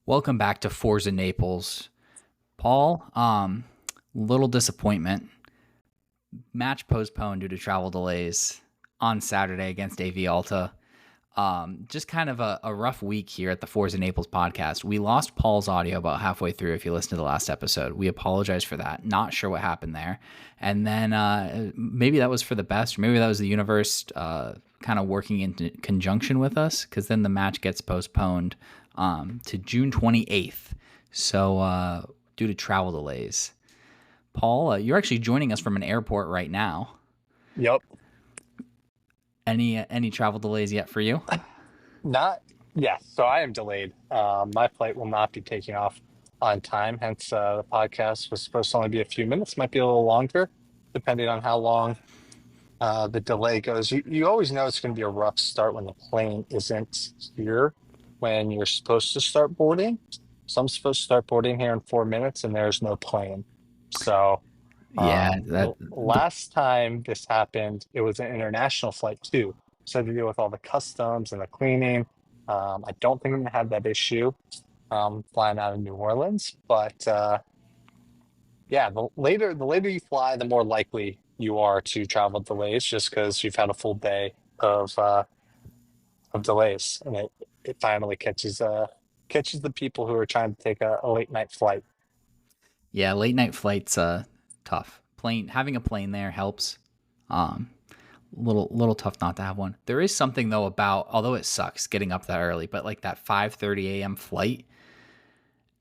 Welcome back to Forza Naples. Paul, little disappointment. Match postponed due to travel delays on Saturday against AV Alta. Just kind of a rough week here at the Forza Naples podcast. We lost Paul's audio about halfway through if you listened to the last episode. We apologize for that. Not sure what happened there. And then maybe that was for the best, or maybe that was the universe kind of working in conjunction with us, because then the match gets postponed to June 28th. So due to travel delays. Paul, you're actually joining us from an airport right now. Yep. Any travel delays yet for you? Not, yes. So I am delayed. My flight will not be taking off on time. Hence, the podcast was supposed to only be a few minutes, might be a little longer, depending on how long the delay goes. You always know it's going to be a rough start when the plane isn't here when you're supposed to start boarding. So I'm supposed to start boarding here in 4 minutes, and there's no plane. So Yeah, last time this happened, it was an international flight too. So I had to deal with all the customs and the cleaning. I don't think I'm gonna have that issue flying out of New Orleans, but yeah, the later you fly, the more likely you are to travel delays, just because you've had a full day of delays, and it finally catches the people who are trying to take a late night flight. yeah, late night flights tough. Plane having a plane there helps. Um little tough not to have one. There is something though about, although it sucks getting up that early, but like that 5:30 a.m. flight,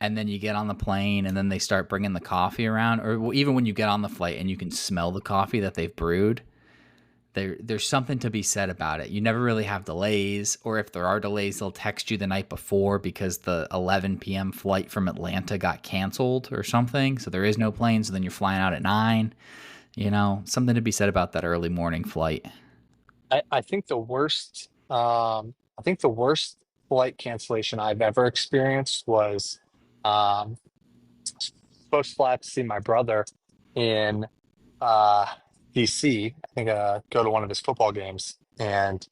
and then you get on the plane and then they start bringing the coffee around, or even when you get on the flight and you can smell the coffee that they've brewed. There's something to be said about it. You never really have delays, or if there are delays, they'll text you the night before because the 11 p.m. flight from Atlanta got canceled or something. So there is no plane. So then you're flying out at 9. Something to be said about that early morning flight. I think the worst flight cancellation I've ever experienced was um, supposed to fly out to see my brother in uh, DC. I think go to one of his football games, and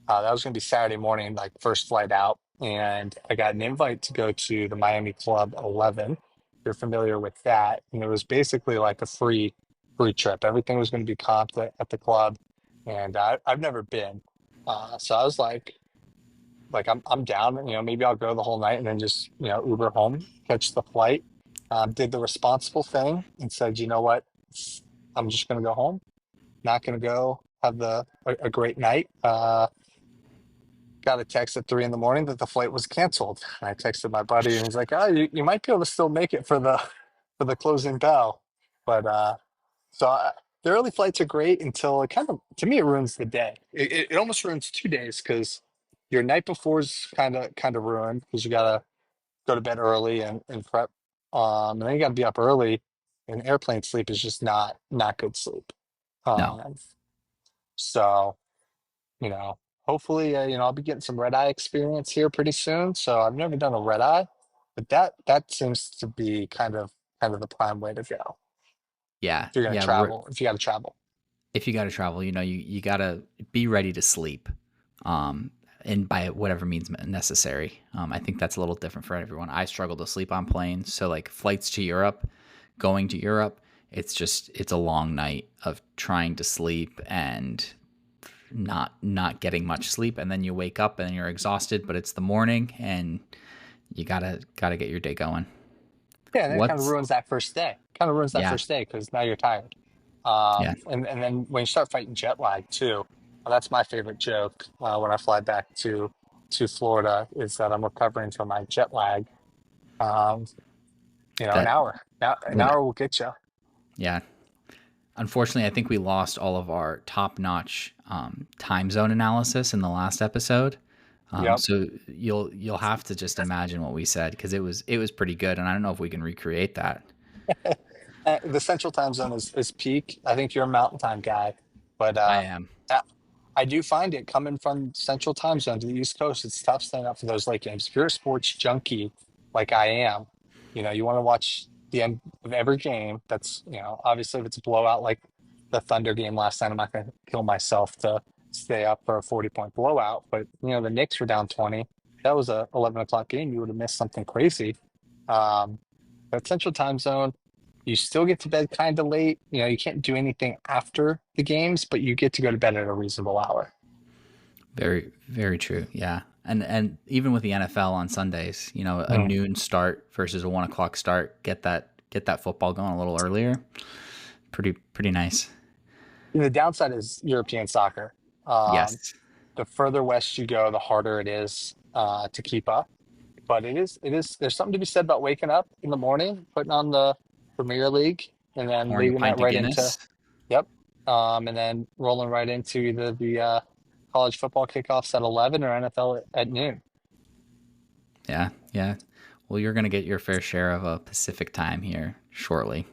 that was going to be Saturday morning, like first flight out. And I got an invite to go to the Miami Club 11. If you're familiar with that, and it was basically like a free trip. Everything was going to be comped at the club, and I've never been. So I was like I'm down. Maybe I'll go the whole night and then just Uber home, catch the flight. Did the responsible thing and said, you know what, I'm just going to go home. Not going to go have a great night. Got a text at 3 in the morning that the flight was canceled. And I texted my buddy and he's like, "Oh, you might be able to still make it for the closing bell." But the early flights are great until it kind of, to me, it ruins the day. It almost ruins 2 days because your night before is kind of ruined because you gotta go to bed early and prep. And then you gotta be up early, and airplane sleep is just not good sleep. No. Um, so hopefully, I'll be getting some red eye experience here pretty soon. So I've never done a red eye, but that seems to be kind of the prime way to go Yeah. if you're gonna Yeah. travel. If you got to travel. If you got to travel, you got to be ready to sleep. Um, and by whatever means necessary. I think that's a little different for everyone. I struggle to sleep on planes. So like flights to Europe, going to Europe, it's a long night of trying to sleep and not getting much sleep, and then you wake up and you're exhausted, but it's the morning and you gotta get your day going. Yeah, and then it kind of What's ruins that first day. Kind of ruins that Yeah, first day because now you're tired. yeah, And then when you start fighting jet lag too, that's my favorite joke when I fly back to Florida is that I'm recovering from my jet lag. Um, an that hour. Now an what hour will get you. yeah. Unfortunately, I think we lost all of our top-notch time zone analysis in the last episode. Yep. So you'll have to just imagine what we said, because it was pretty good, and I don't know if we can recreate that. The Central Time Zone is peak. I think you're a Mountain Time guy, but I am. I I do find it coming from Central Time Zone to the East Coast. It's tough staying up for those late games. If you're a sports junkie like I am, you want to watch the end of every game. That's obviously if it's a blowout like the Thunder game last night, I'm not going to kill myself to stay up for a 40-point blowout. But the Knicks were down 20. that was a 11 o'clock game, you would have missed something crazy. Um, but Central Time Zone, you still get to bed kind of late. You know, you can't do anything after the games, but you get to go to bed at a reasonable hour. Very, very true. Yeah. And even with the NFL on Sundays, a Mm. noon start versus a 1 o'clock start, get that football going a little earlier. Pretty nice. The downside is European soccer. Um, Yes. the further west you go, the harder it is to keep up. But there's something to be said about waking up in the morning, putting on the Premier League, and then Pouring a leading that pint of right into, Guinness. yep, and then rolling right into either the college football kickoffs at 11 or NFL at noon. Yeah. Yeah. Well, you're gonna get your fair share of a Pacific time here shortly.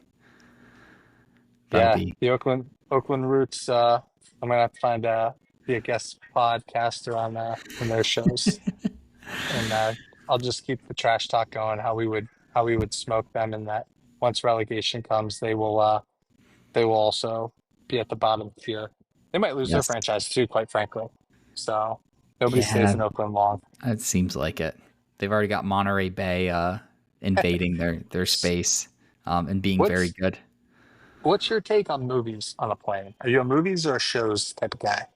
That'll Yeah, be the Oakland Roots. I'm gonna have to find be a guest podcaster on their shows, and I'll just keep the trash talk going. How we would smoke them, and that once relegation comes, they will also be at the bottom tier. They might lose their yes. franchise too, quite frankly. So nobody stays Yeah. in Oakland long. It seems like it. They've already got Monterey Bay invading their space and being very What's good. what's your take on movies on a plane? Are you a movies or a shows type of guy?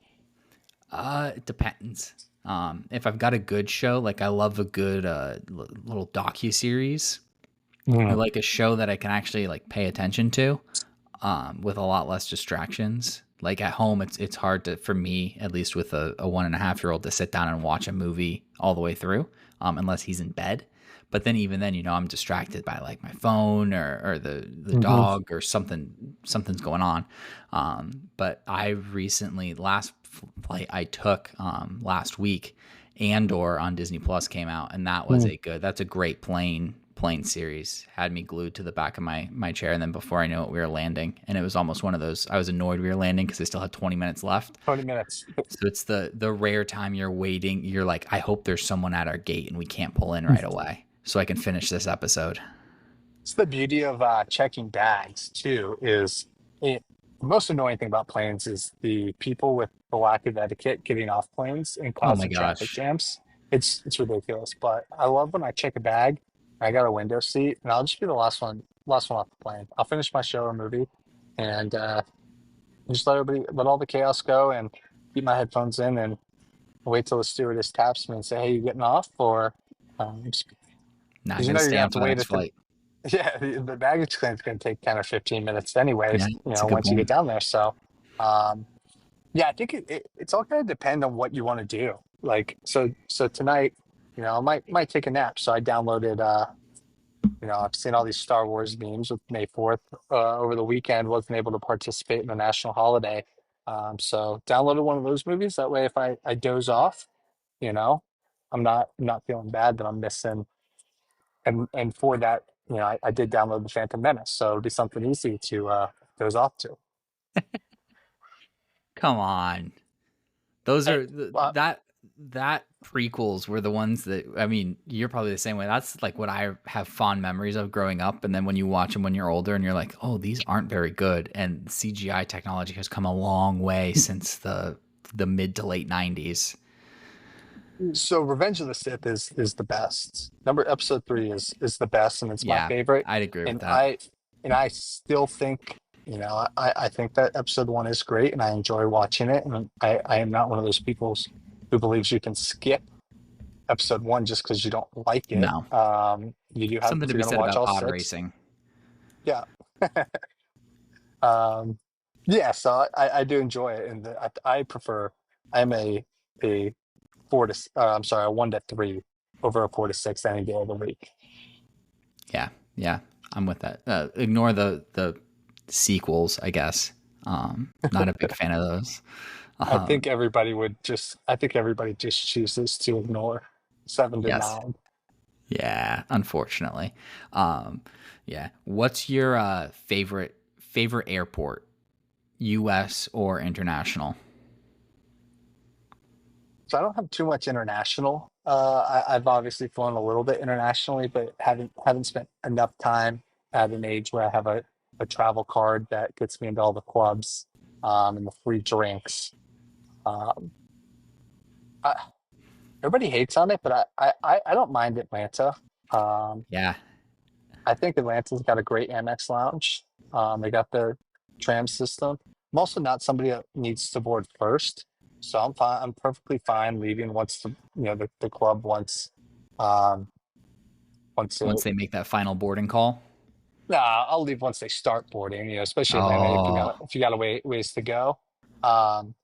It depends. If I've got a good show, like I love a good little docu series, or Mm, like a show that I can actually like pay attention to, with a lot less distractions. Like at home, it's hard to for me at least with a 1.5-year-old to sit down and watch a movie all the way through, unless he's in bed. But then even then, I'm distracted by like my phone or the hmm dog or something's going on. But I recently last flight I took last week, Andor on Disney Plus came out, and that's a great plane series. Had me glued to the back of my chair, and then before I knew it, we were landing, and it was almost one of those. I was annoyed we were landing because I still had 20 minutes left. 20 minutes. So it's the rare time you're waiting. You're like, I hope there's someone at our gate and we can't pull in right away, so I can finish this episode. It's the beauty of checking bags too. The most annoying thing about planes is the people with the lack of etiquette getting off planes and Oh my causing traffic gosh. jams. It's ridiculous. But I love when I check a bag. I got a window seat, and I'll just be the last one off the plane. I'll finish my show or movie, and just let all the chaos go, and keep my headphones in, and wait till the stewardess taps me and say, "Hey, you getting off?" Or because Not you gonna know you're stay gonna have on to for the wait next at the flight. yeah, the baggage claim is going to take 10 or 15 minutes anyways, Yeah, it's a good once you get point. down there. So, um, yeah, I think it's all going to depend on what you want to do. Like, so tonight, I might take a nap. So I downloaded, I've seen all these Star Wars memes with May 4th over the weekend, wasn't able to participate in the national holiday. So downloaded one of those movies. That way, if I doze off, you know, I'm not feeling bad that I'm missing and for that, I did download the Phantom Menace, so it'll be something easy to goes off to. Come on. Those I, are uh, that prequels were the ones that I mean, you're probably the same way. That's like what I have fond memories of growing up, and then when you watch them when you're older and you're like, "Oh, these aren't very good." And CGI technology has come a long way since the mid to late 90s. so Revenge of the Sith is the best. Number episode 3 is the best, and it's my Yeah, favorite. I'd agree with And that. I still think, I think that episode 1 is great, and I enjoy watching it. And I am not one of those people who believes you can skip episode 1 just because you don't like it. No. You do have Something if to you're be gonna said watch about all pod six. racing. Yeah. Um, yeah, so I do enjoy it, and I prefer. I'm a I'm sorry, a 1 to 3 over a 4 to 6 any day of the week. Yeah. Yeah. I'm with that. Ignore the sequels, I guess. Not a big fan of those. Um, I think everybody just chooses to ignore seven to yes. nine. Yeah, unfortunately. Um, yeah. What's your favorite airport, U.S. or international? So I don't have too much international. I've obviously flown a little bit internationally, but haven't spent enough time at an age where I have a travel card that gets me into all the clubs, and the free drinks. Um, I, everybody hates on it, but I don't mind Atlanta. Um, Yeah. I think Atlanta's got a great Amex lounge. They got their tram system. I'm also not somebody that needs to board first, so I'm fine. I'm perfectly fine leaving once the club um once it. Once they make that final boarding call. Nah, I'll leave once they start boarding. Especially Atlanta Oh. if you got a ways to go. Um,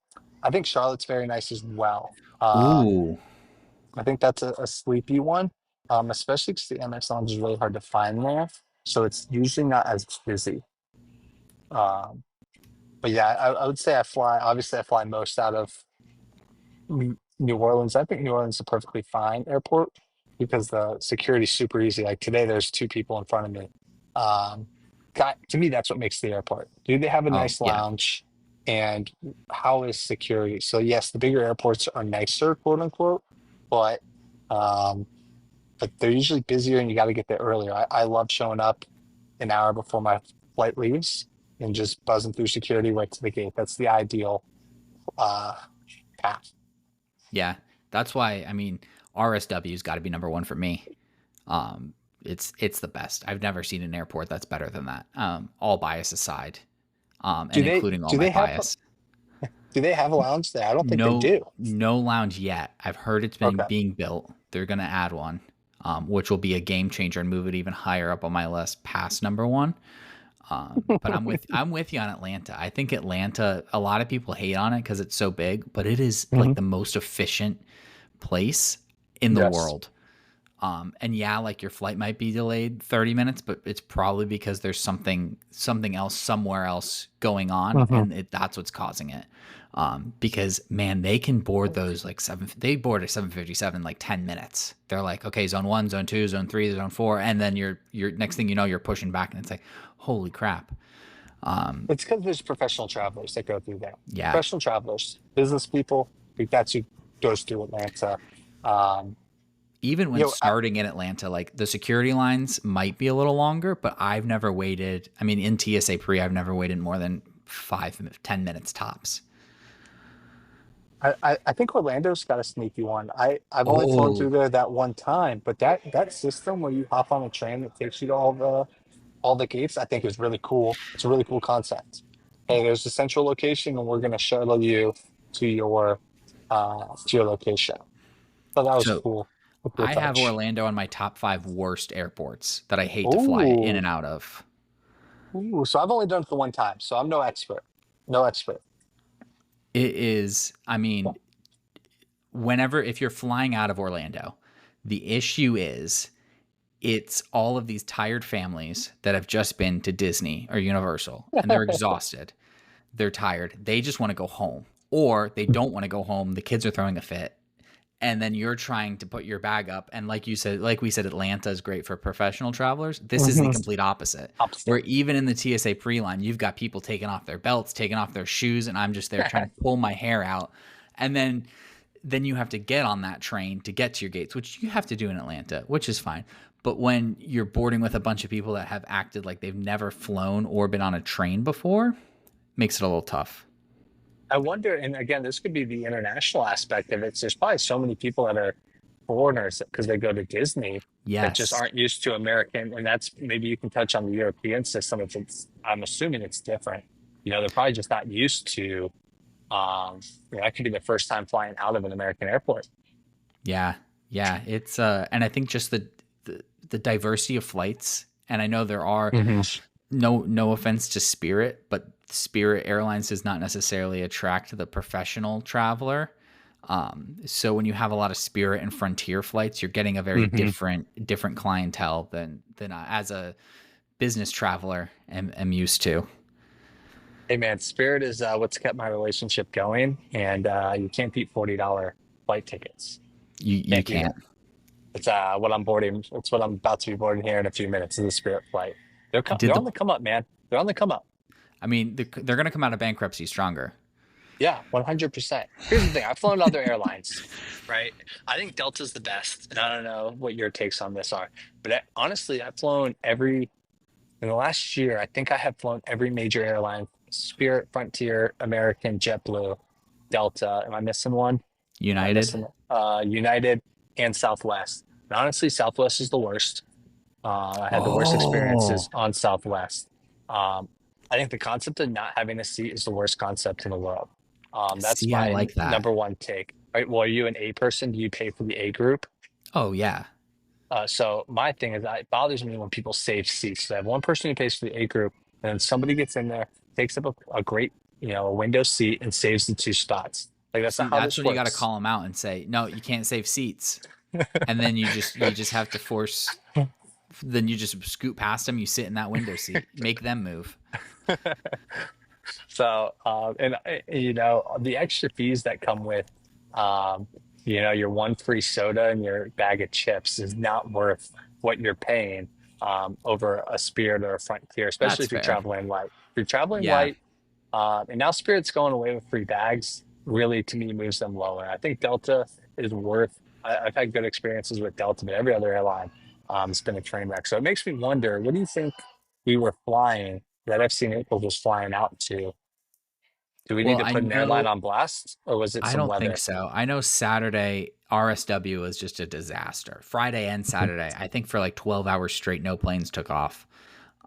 I think Charlotte's very nice as well. Ooh. I think that's a sleepy one, especially because the MX Lounge is really hard to find there, so it's usually not as busy. Um, but yeah, I would say I fly. Obviously, I fly most out of New Orleans. I think New Orleans is a perfectly fine airport because the security's super easy. Like today, there's two people in front of me. Um, to me, that's what makes the airport. Do they have a Oh, nice yeah. lounge? And how is security? So yes, the bigger airports are nicer, quote unquote, but um, they're usually busier and you got to get there earlier. I love showing up an hour before my flight leaves and just buzzing through security right to the gate. That's the ideal uh, path. Yeah. That's why, I mean, RSW's got to be number one for me. Um, it's the best. I've never seen an airport that's better than that. All bias aside, Do and they including all do my they have bias. do they have a lounge there? I don't think they No, do. no lounge yet. I've heard it's been Okay. being built. They're gonna add one, which will be a game changer and move it even higher up on my list, past number one. But I'm with you on Atlanta. I think Atlanta. A lot of people hate on it because it's so big, but it is like Hmm. the most efficient place in the Yes. world. And yeah, like your flight might be delayed 30 minutes, but it's probably because there's something else somewhere else going on, Hmm. and that's what's causing it. Because man, they can board those like they board a 757 like 10 minutes. They're like, okay, zone one, zone two, zone three, zone four, and then you're next thing you know, you're pushing back, and it's like, holy crap. It's because there's professional travelers that go through there. Yeah, Professional travelers, business people. I think that's who goes through Atlanta. Um, even you when know, I, starting in Atlanta, like the security lines might be a little longer, but I've never waited. I mean, in TSA pre, I've never waited more than 5 10 minutes tops. I think Orlando's got a sneaky one. I've only flown Oh, through there that one time, but that system where you hop on a train that takes you to all the gates, I think is really cool. It's a really cool concept. Hey, there's a central location, and we're gonna shuttle you to your to your location. So that was so cool. A cool I have touch. Orlando on my top five worst airports that I hate to fly in Ooh, and out of. ooh. So I've only done it the one time, so I'm no expert. No expert. It is, I mean, whenever, if you're flying out of Orlando, the issue is it's all of these tired families that have just been to Disney or Universal and they're exhausted. They're tired. They just want to go home, or they don't want to go home. The kids are throwing a fit. And then you're trying to put your bag up. And like you said, like we said, Atlanta is great for professional travelers. This is the Hmm. complete opposite, where Opposite. even in the TSA pre line, you've got people taking off their belts, taking off their shoes, and I'm just there trying to pull my hair out. And then you have to get on that train to get to your gates, which you have to do in Atlanta, which is fine. But when you're boarding with a bunch of people that have acted like they've never flown or been on a train before, makes it a little tough. I wonder, and again, this could be the international aspect of it. There's probably so many people that are foreigners because they go to Disney that just Yes. aren't used to American, and that's maybe you can touch on the European system. If it's, I'm assuming it's different. They're probably just not used to. Um, that could be the first time flying out of an American airport. Yeah. Yeah. It's and I think just the diversity of flights, and I know there are Hmm. no offense to Spirit, but Spirit Airlines does not necessarily attract the professional traveler. So when you have a lot of Spirit and Frontier flights, you're getting a very Hmm. different clientele than as a business traveler am used to. Hey man, Spirit is what's kept my relationship going, and you can't beat $40 flight tickets. You Can't beat it. can't. It's what I'm boarding. It's what I'm about to be boarding here in a few minutes. Is the Spirit flight. Did They're the on the come up, man. They're on the come up. I mean they're going to come out of bankruptcy stronger. Yeah, 100%. Here's the thing. I've flown other airlines, right? I think Delta's the best, and I don't know what your takes on this are, but honestly, I've flown every in the last year. I think I have flown every major airline: Spirit, Frontier, American, JetBlue, Delta. Am I missing one? I'm United. missing United and Southwest. And honestly, Southwest is the worst. I had the worst experiences Oh, on Southwest. Um, I think the concept of not having a seat is the worst concept in the world. That's see, I my like that. number one take. Right? Well, are you an A person? Do you pay for the A group? Oh yeah. So my thing is that it bothers me when people save seats. They have one person who pays for the A group, and then somebody gets in there, takes up a great, a window seat, and saves the two spots. Like that's not See, how that's this when you got to works. call them out and say, no, you can't save seats. And then you just have to force. Then you just scoot past them. You sit in that window seat. Make them move. So, the extra fees that come with, um, your one free soda and your bag of chips is not worth what you're paying over a Spirit or a Frontier, especially That's if you're fair. traveling light. If you're traveling Yeah, light, and now Spirit's going away with free bags, really to me moves them lower. I think Delta is worth. I've had good experiences with Delta, but every other airline, has been a train wreck. So it makes me wonder, what do you think we were flying that FC Naples was flying out to? Do we need well, to I put an airline know. on blast, or was it I some don't think weather? so. I know Saturday RSW was just a disaster. Friday and Saturday, I think for like 12 hours straight, no planes took off.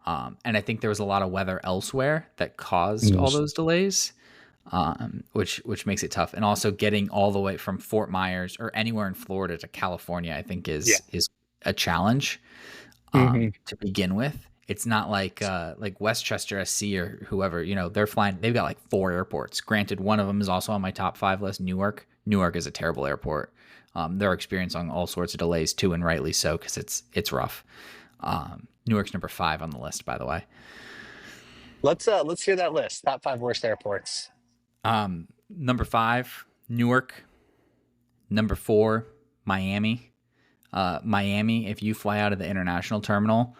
And I think there was a lot of weather elsewhere that caused all Mm. those delays, which makes it tough. And also getting all the way from Fort Myers or anywhere in Florida to California, I think Yeah. is a challenge Hmm. to begin with. It's not like Westchester SC or whoever, they're flying. They've got like four airports. Granted, one of them is also on my top five list. Newark. Newark is a terrible airport. They're experiencing all sorts of delays too, and rightly so because it's rough. Newark's number 5 on the list, by the way. Let's hear that list. Top five worst airports. Number 5, Newark. Number 4, Miami. Miami, if you fly out of the international terminal,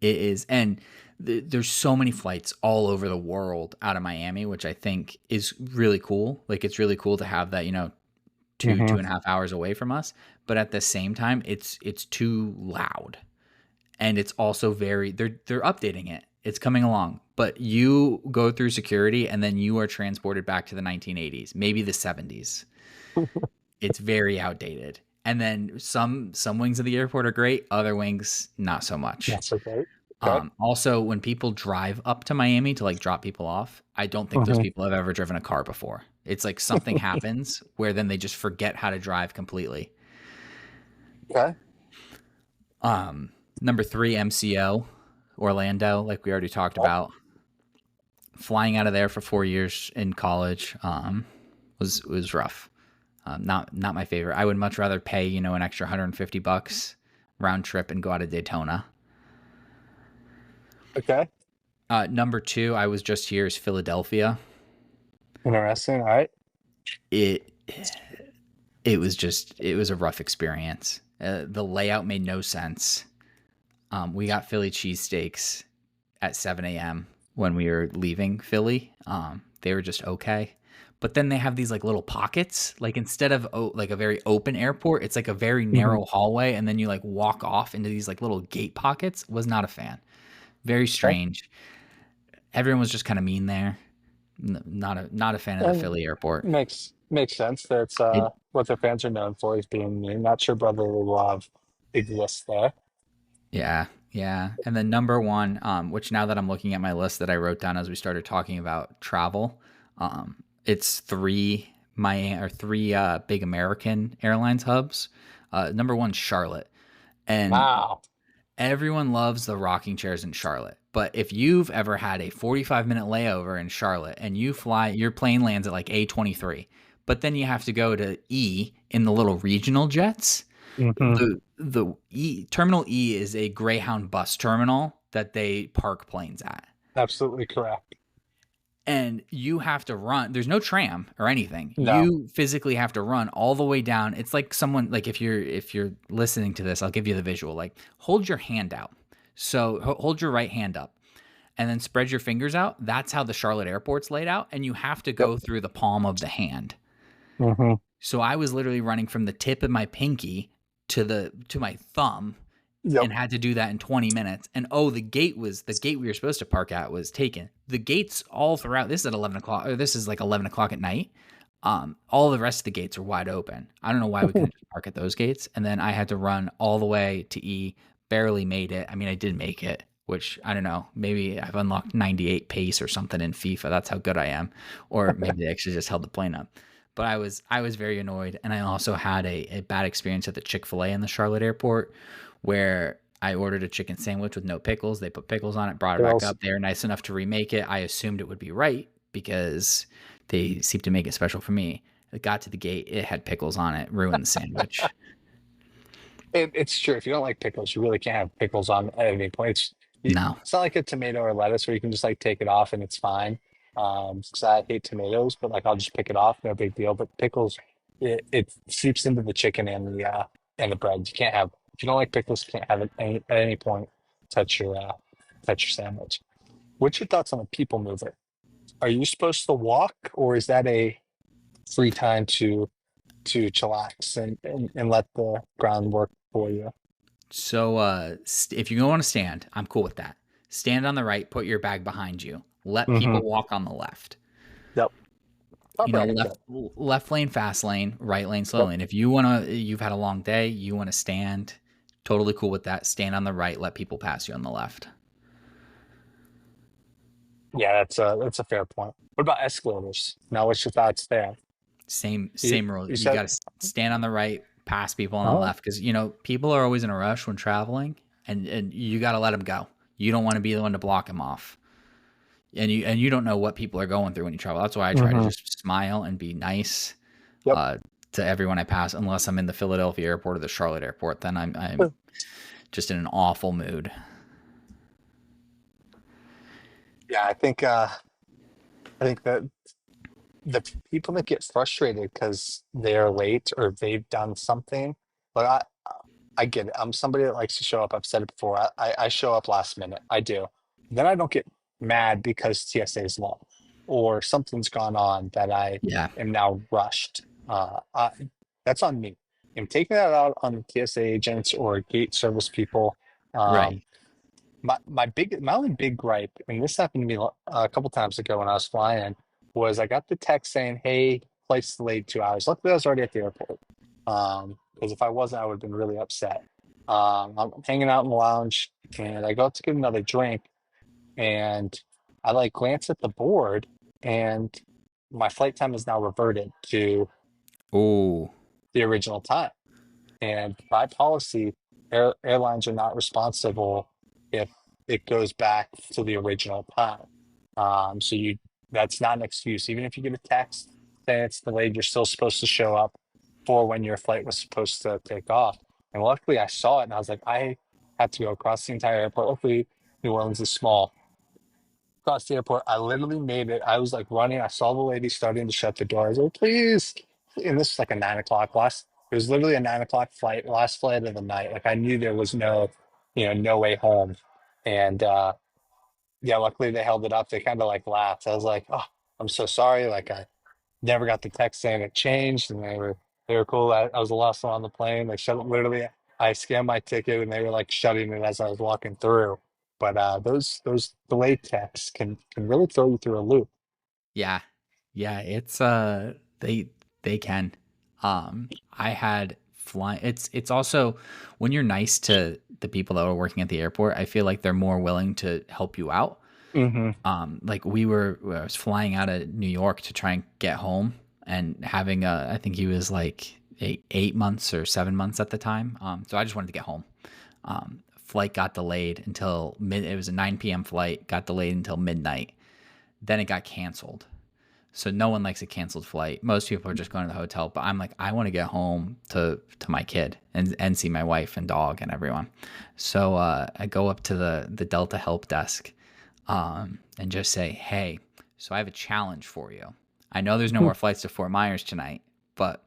it is, and there's so many flights all over the world out of Miami, which I think is really cool. Like it's really cool to have that, Hmm. 2.5 hours away from us. But at the same time, it's too loud, and it's also they're updating it. It's coming along, but you go through security and then you are transported back to the 1980s, maybe the 70s. It's very outdated. And then some wings of the airport are great, other wings not so much. That's okay. Okay. Also, when people drive up to Miami to like drop people off, I don't think those Hmm. people have ever driven a car before. It's like something happens where then they just forget how to drive completely. Okay. Number 3, MCO, Orlando, like we already talked Oh, about. Flying out of there for 4 years in college was rough. Not my favorite. I would much rather pay an extra $150 round trip and go out of Daytona. okay. Number 2, I was just here, is Philadelphia. Interesting. All right. It it was a rough experience. The layout made no sense. We got Philly cheesesteaks at 7 a.m. when we were leaving Philly. They were just okay. But then they have these like little pockets. Like instead of like a very open airport, it's like a very Hmm. narrow hallway, and then you like walk off into these like little gate pockets. Was not a fan. Very Okay. strange. Everyone was just kind of mean there. Not a fan of the And Philly airport. makes sense. That's It what their fans are known for is being mean. Not sure brotherly love exists there. Yeah, yeah. And then number 1, which now that I'm looking at my list that I wrote down as we started talking about travel, it's three big American airlines hubs. Number 1, Charlotte, and Wow. everyone loves the rocking chairs in Charlotte. But if you've ever had a 45-minute layover in Charlotte and your plane lands at like A23, but then you have to go to E in the little regional jets. Hmm. The Terminal E is a Greyhound bus terminal that they park planes at. Absolutely correct. And you have to run. There's no tram or anything. No. You physically have to run all the way down. It's like someone, like if you're listening to this, I'll give you the visual. Like hold your hand out. So hold your right hand up and then spread your fingers out. That's how the Charlotte airport's laid out, and you have to Yep. go through the palm of the hand. Hmm. So I was literally running from the tip of my pinky to my thumb, Yep. and had to do that in 20 minutes. And the gate we were supposed to park at was taken. The gates all throughout. This is at 11 o'clock, or this is like 11 o'clock at night. All the rest of the gates are wide open. I don't know why we couldn't just park at those gates. And then I had to run all the way to E, barely made it. I mean, I did make it, which I don't know. Maybe I've unlocked 98 pace or something in FIFA. That's how good I am. Or maybe they actually just held the plane up. But I was very annoyed. And I also had a bad experience at the Chick-fil-A in the Charlotte airport where I ordered a chicken sandwich with no pickles. They put pickles on it, brought it back Girls. up. They were nice enough to remake it. I assumed it would be right because they seem to make it special for me. It got to the gate, it had pickles on it, ruined the sandwich. It's true. If you don't like pickles, you really can't have pickles on at any point. No. It's not like a tomato or lettuce where you can just like take it off and it's fine. 'Cause I hate tomatoes, but like I'll just pick it off, no big deal. But pickles, it seeps into the chicken and the bread. You can't have if you don't like pickles, you can't have it at any point. Touch your touch your sandwich. What's your thoughts on the people mover? Are you supposed to walk, or is that a free time to chillax and let the ground work for you? So if you go on a stand, I'm cool with that. Stand on the right, put your bag behind you. Let Hmm. people walk on the left. Yep. You Okay, I know, like left that. left lane, fast lane, right lane, slow Yep. lane. If you wanna, you've had a long day, you wanna stand. Totally cool with that. Stand on the right, let people pass you on the left. Yeah, that's a fair point. What about escalators? Now, what's your thoughts there? You, Same rule. you You said, got to stand on the right, pass people on the oh, left because people are always in a rush when traveling, and you got to let them go. You don't want to be the one to block them off, and you don't know what people are going through when you travel. That's why I try to hmm, just smile and be nice yep. uh, to everyone I pass, unless I'm in the Philadelphia airport or the Charlotte airport. Then I'm just in an awful mood. Yeah, I think that the people that get frustrated because they're late or they've done something, like I get it. I'm somebody that likes to show up. I've said it before. I show up last minute. I do. Then I don't get mad because TSA is long or something's gone on that I Yeah, am now rushed. That's on me. I'm taking that out on the TSA agents or gate service people. right. Um, my only big gripe, and this happened to me a couple times ago when I was flying, was I got the text saying, "Hey, flight's delayed 2 hours." Luckily, I was already at the airport. Because if I wasn't, I would have been really upset. I'm hanging out in the lounge, and I go up to get another drink, and I like glance at the board, and my flight time is now reverted to Oh, the original time. And by policy, airlines are not responsible if it goes back to the original time. So that's not an excuse. Even if you get a text saying it's delayed, you're still supposed to show up for when your flight was supposed to take off. And luckily, I saw it, and I was like, I had to go across the entire airport. Luckily, New Orleans is small. Across the airport, I literally made it. I was like running. I saw the lady starting to shut the door. I was like, please. And this was like a 9 o'clock last. It was literally a 9 o'clock flight, last flight of the night. Like I knew there was no way home. And yeah, luckily they held it up. They kind of like laughed. I was like, oh, I'm so sorry. Like I never got the text saying it changed, and they were cool. I was the last one on the plane. They shut it literally. I scanned my ticket, and they were like shutting it as I was walking through. But those delayed texts can really throw you through a loop. yeah. Yeah, it's they can. I had flying it's also when you're nice to the people that are working at the airport, I feel like they're more willing to help you out. Hmm. Like I was flying out of New York to try and get home and having I think he was like 8 months or 7 months at the time. So I just wanted to get home. Flight got delayed until it was a 9 p.m. flight, got delayed until midnight. Then it got canceled. So no one likes a canceled flight. Most people are just going to the hotel, but I'm like, I want to get home to my kid and see my wife and dog and everyone. So I go up to the Delta help desk and just say, hey, so I have a challenge for you. I know there's no more flights to Fort Myers tonight, but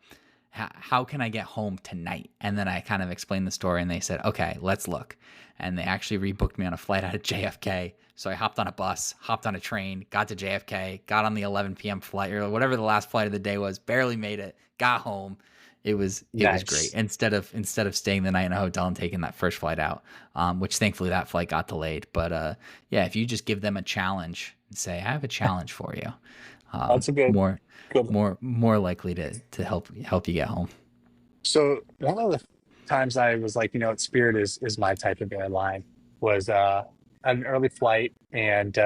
how can I get home tonight? And then I kind of explained the story, and they said, okay, let's look. And they actually rebooked me on a flight out of JFK. So I hopped on a bus, hopped on a train, got to JFK, got on the 11 p.m. flight or whatever the last flight of the day was, barely made it, got home. It was great. Nice. Instead of staying the night in a hotel and taking that first flight out, which thankfully that flight got delayed. But yeah, if you just give them a challenge and say, I have a challenge for you, That's a good More good one. more likely to help you get home. So one of the times I was like, Spirit is my type of airline was an early flight and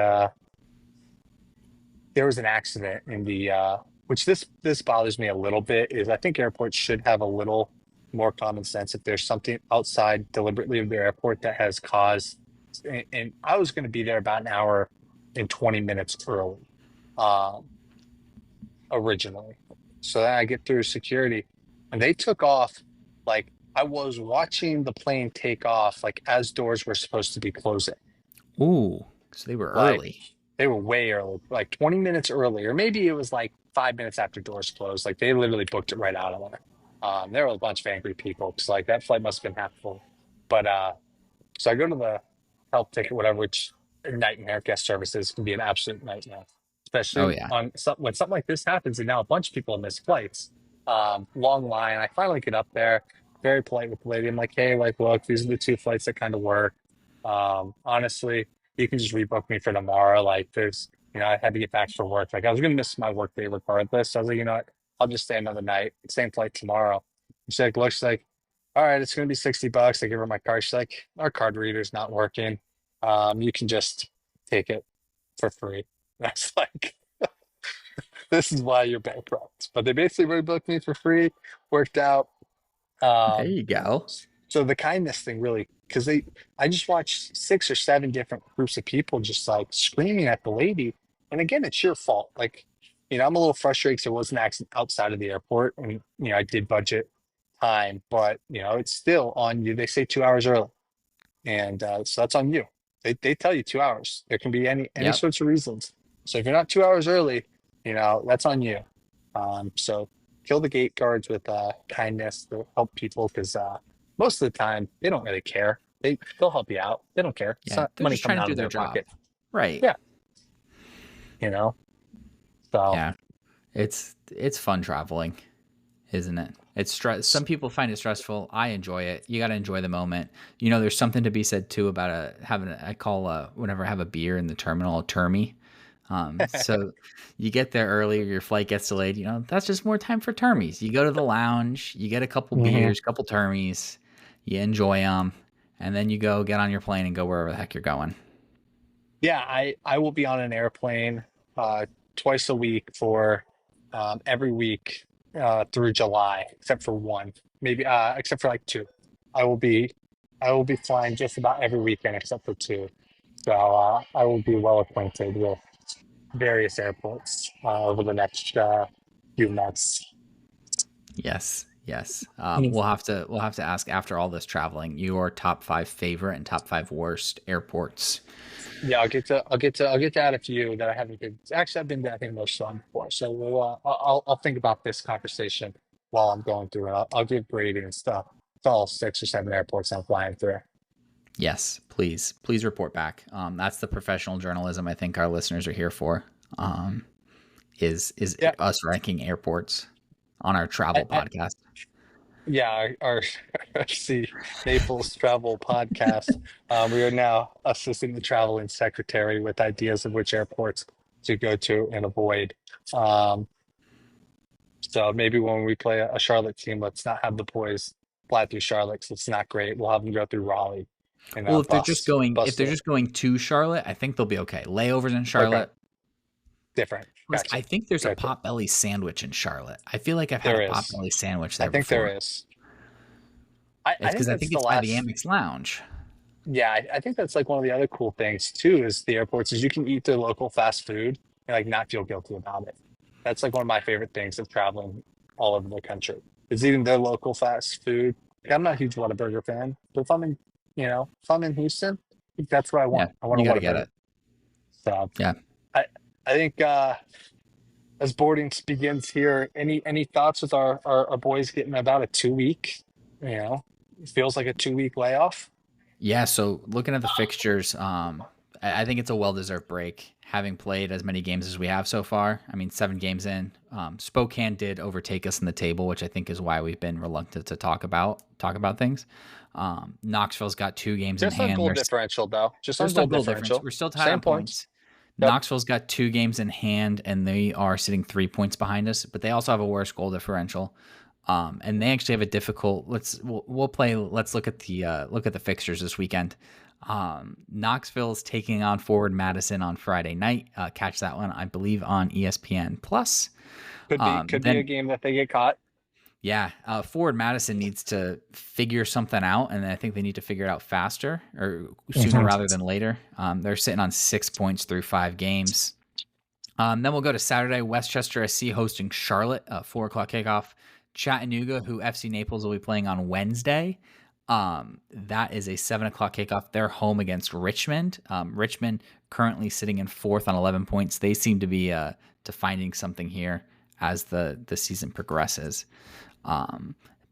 there was an accident in the which this bothers me a little bit is I think airports should have a little more common sense if there's something outside deliberately of their airport that has caused and I was going to be there about an hour and 20 minutes early um originally. So then I get through security and they took off like I was watching the plane take off like as doors were supposed to be closing. Ooh, so they were Like early. they were way early, like 20 minutes early, or maybe it was like 5 minutes after doors closed. Like they literally booked it right out of there. There were a bunch of angry people because like that flight must have been half full. But so I go to the help ticket, whatever, which a nightmare. Guest services can be an absolute nightmare, Oh especially yeah. on when something like this happens and now a bunch of people have missed flights. Long line. I finally get up there, very polite with the lady. I'm like, hey, like, look, these are the two flights that kind of work. Honestly, you can just rebook me for tomorrow. Like, I had to get back for work. Like, I was gonna miss my work day regardless. So I was like, you know what? I'll just stay another night. Same flight tomorrow. She's like, looks like all right, it's gonna be $60. I give her my card. She's like, our card reader's not working. You can just take it for free. That's like, this is why you're bankrupt. But they basically rebooked me for free. Worked out. There Um, you go. so the kindness thing really, because I just watched 6 or 7 different groups of people just like screaming at the lady. And again, it's your fault. Like, I'm a little frustrated because it was an accident outside of the airport, and I did budget time, but it's still on you. They say 2 hours early, and so that's on you. They tell you 2 hours. There can be any Yep. sorts of reasons. So if you're not 2 hours early, that's on you. So kill the gate guards with kindness to help people because most of the time they don't really care. They'll help you out. They don't care. It's Yeah. not They're money just coming trying to out do of their their job. pocket. Right. Yeah, you know. So Yeah. It's fun traveling, isn't it? It's stress. Some people find it stressful. I enjoy it. You got to enjoy the moment. There's something to be said too about I call whenever I have a beer in the terminal a termy. So you get there early, your flight gets delayed. That's just more time for termies. You go to the lounge, you get a couple mhm. beers, couple termies, you enjoy them, and then you go get on your plane and go wherever the heck you're going. Yeah, I will be on an airplane uh, twice a week for every week through July, except for one, maybe except for like two. I will be I will be flying just about every weekend except for two. So I will be well acquainted with various airports over the next few months. Yes, yes. Mm. We'll have to ask after all this traveling your top five favorite and top five worst airports. Yeah, I'll get to add a few that I haven't been. Actually, I've been to I think most of them before. So I'll think about this conversation while I'm going through it. I'll give grading and stuff. It's all 6 or 7 airports I'm flying through. Yes, please report back. That's the professional journalism I think our listeners are here for. Um, is Yeah, us ranking airports on our travel I podcast. yeah, our FC Naples travel podcast. We are now assisting the traveling secretary with ideas of which airports to go to and avoid. Um, So maybe when we play a Charlotte team, let's not have the boys fly through Charlotte 'cause it's not great. We'll have them go through Raleigh and Well, if bust they're it. just going to Charlotte, I think they'll be okay. Layovers in Okay, Charlotte. different. Plus, Gotcha. I think there's a Gotcha. Potbelly sandwich in Charlotte. I feel like I've had a There is. Potbelly sandwich I there think there before. is. I It's think because I that's think the it's by the last. Amex Lounge. Yeah, I think that's like one of the other cool things too is the airports is you can eat their local fast food and like not feel guilty about it. That's like one of my favorite things of traveling all over the country. Is eating their local fast food. Like, I'm not a huge Whataburger fan, but if I'm in Houston, I think that's what I Yeah, want. I want you a got to get Whataburger. it. So Yeah. I I think as boarding begins here, any thoughts with our boys getting about a 2 week, it feels like a 2 week layoff. Yeah, so looking at the fixtures, I think it's a well-deserved break. Having played as many games as we have so far, I mean, 7 games in, Spokane did overtake us in the table, which I think is why we've been reluctant to talk about things. Knoxville's got 2 games in Just on hand. goal differential though. Just They're on still goal goal difference. differential. We're still tied Same on points. points. Yep. Knoxville's got 2 games in hand, and they are sitting 3 points behind us, but they also have a worse goal differential. And they actually have a difficult. We'll play. Let's look at the fixtures this weekend. Knoxville's taking on Forward Madison on Friday night. Catch that one, I believe, on ESPN Plus. Could be a Then game that they get caught. yeah, Forward Madison needs to figure something out, and I think they need to figure it out faster or sooner Mhm. rather than later. They're sitting on 6 points through 5 games. Then we'll go to Saturday. Westchester SC hosting Charlotte, 4 o'clock kickoff. Chattanooga, who FC Naples will be playing on Wednesday. That is a 7 o'clock kickoff. They're home against Richmond. Richmond currently sitting in fourth on 11 points. They seem to be to finding something here as the season progresses.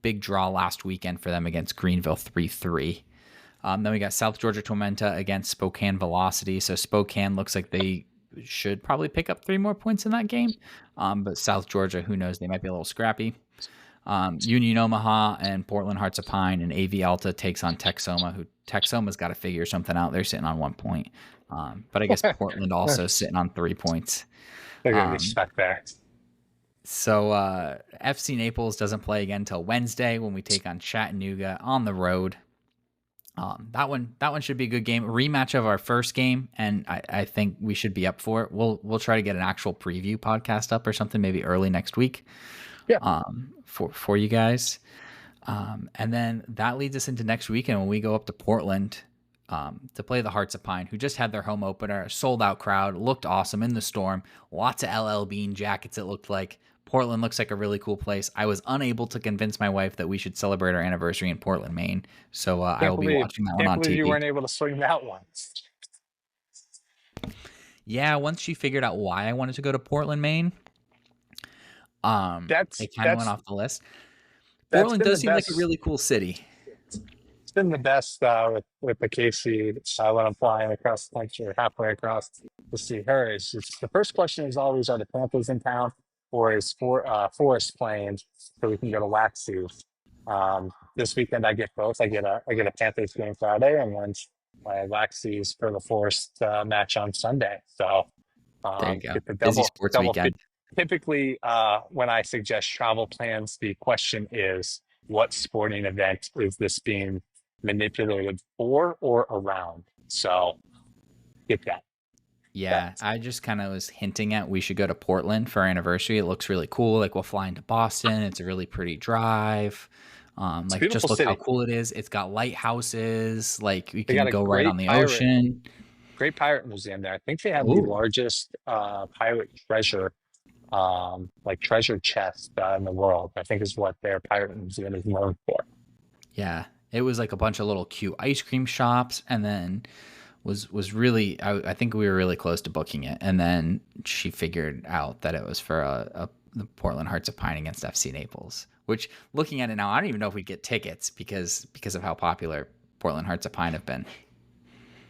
Big draw last weekend for them against Greenville 3-3. Then we got South Georgia Tormenta against Spokane Velocity. So Spokane looks like they should probably pick up 3 more points in that game. But South Georgia, who knows? They might be a little scrappy. Union Omaha and Portland Hearts of Pine, and AV Alta takes on Texoma, who Texoma's got to figure something out. They're sitting on 1 point. But I guess Portland also sitting on 3 points. They're going to be Um, stuck there. so FC Naples doesn't play again until Wednesday when we take on Chattanooga on the road. That one should be a good game. A rematch of our first game, and I think we should be up for it. We'll try to get an actual preview podcast up or something maybe early next week. Yeah. For you guys. And then that leads us into next weekend when we go up to Portland to play the Hearts of Pine, who just had their home opener, sold out crowd, looked awesome in the storm, lots of LL Bean jackets. It looked like Portland looks like a really cool place. I was unable to convince my wife that we should celebrate our anniversary in Portland, Maine. So I will be watching that one Can't on believe you TV. weren't able to swing that one. Yeah, once she figured out why I wanted to go to Portland, Maine, That's it kind of went that's off the list. that's Portland been the does seem like a best. really cool city. It's been the best with the KC when I'm flying across the country or halfway across to see her. It's the first question is always, are the Panthers in town, or is Forest playing so we can go to Waxy? This weekend I get both. I get a Panthers game Friday, and then my Waxy's for the Forest match on Sunday. So There you go. get the Busy double sports double fit. weekend. Typically, when I suggest travel plans, the question is, what sporting event is this being manipulated for or around? So get that. Yeah, I just kind of was hinting at we should go to Portland for our anniversary. It looks really cool. Like we'll fly into Boston. It's a really pretty drive. It's a Like beautiful just look how city. cool it is. It's got lighthouses. Like we They can got a go right on the ocean. great pirate museum there. I think they have the Ooh, largest pirate treasure, like treasure chest in the world. I think is what their pirate museum is known for. yeah. It was like a bunch of little cute ice cream shops, and then was really. I think we were really close to booking it, and then she figured out that it was for the Portland Hearts of Pine against FC Naples. Which, looking at it now, I don't even know if we'd get tickets because of how popular Portland Hearts of Pine have been.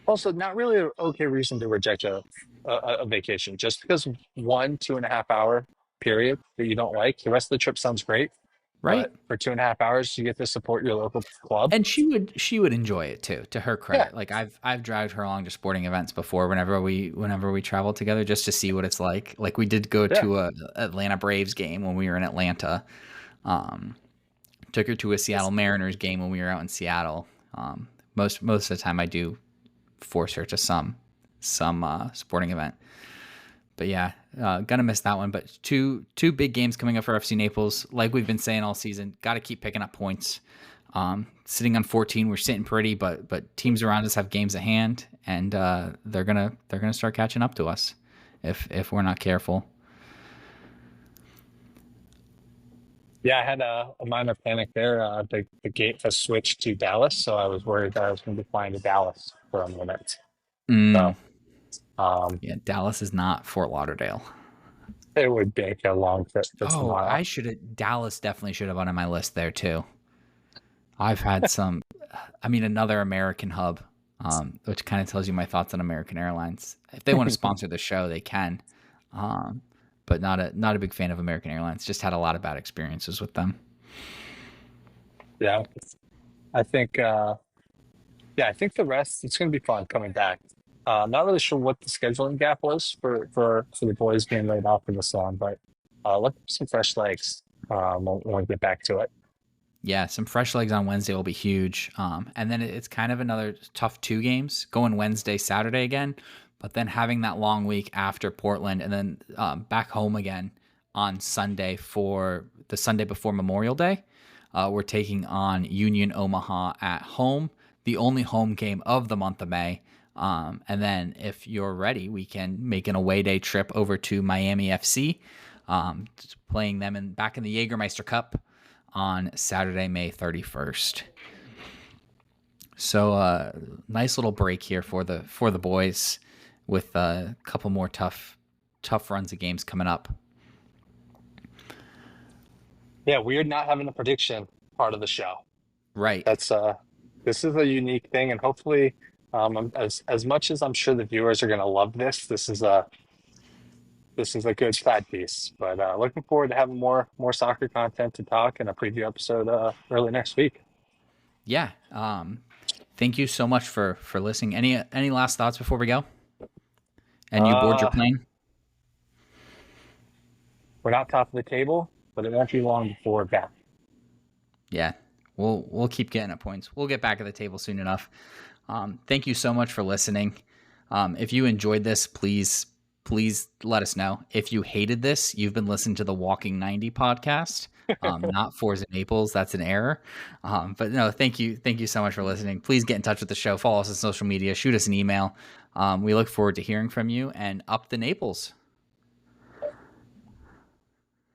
Also, not really an okay reason to reject a vacation. Just because 1 2.5 hour period that you don't like, the rest of the trip sounds great. Right? But for 2.5 hours, you get to support your local club. And she would enjoy it too, to her Yeah, credit. Like I've dragged her along to sporting events before whenever we travel together just to see what it's like. Like we did go yeah. to a Atlanta Braves game when we were in Atlanta. Um, Took her to a Seattle Mariners game when we were out in Seattle. Most of the time I do force her to some sporting event. But yeah, gonna miss that one. But two big games coming up for FC Naples. Like we've been saying all season, got to keep picking up points. Sitting on 14, we're sitting pretty, but teams around us have games at hand, and they're gonna start catching up to us if we're not careful. Yeah, I had a minor panic there. The gate has switched to Dallas, so I was worried that I was going to be flying to Dallas for a minute. Mm, So um, yeah, Dallas is not Fort Lauderdale. it would make a long trip for Oh, tomorrow. I should have. Dallas definitely should have on my list there too. I've had some. I mean, another American hub, which kind of tells you my thoughts on American Airlines. If they want to sponsor the show, they can. Um, but not a big fan of American Airlines. Just had a lot of bad experiences with them. Yeah, I think. Yeah, I think the rest. It's going to be fun coming back. Not really sure what the scheduling gap was for the boys being laid off for this long, but look for some fresh legs when we get back to it. Yeah, some fresh legs on Wednesday will be huge. And then it's kind of another tough 2 games going Wednesday, Saturday again, but then having that long week after Portland and then back home again on Sunday for the Sunday before Memorial Day. We're taking on Union Omaha at home, the only home game of the month of May. And then if you're ready, we can make an away day trip over to Miami FC, playing them back in the Jägermeister Cup on Saturday, May 31st. So nice little break here for the boys with a couple more tough runs of games coming up. Yeah, weird not having the prediction part of the show. Right. That's this is a unique thing, and hopefully, as much as I'm sure the viewers are going to love this, this is a good side piece. But looking forward to having more soccer content to talk and a preview episode early next week. Yeah. Thank you so much for listening. Any last thoughts before we go? And you board your Uh, plane? we're not top of the table, but it won't be long before we're back. Yeah. We'll keep getting at points. We'll get back at the table soon enough. Thank you so much for listening. If you enjoyed this, please let us know. If you hated this, you've been listening to the Walking 90 podcast, not Forza Naples. That's an error. But no, thank you so much for listening. Please get in touch with the show. Follow us on social media. Shoot us an email. We look forward to hearing from you, and up the Naples.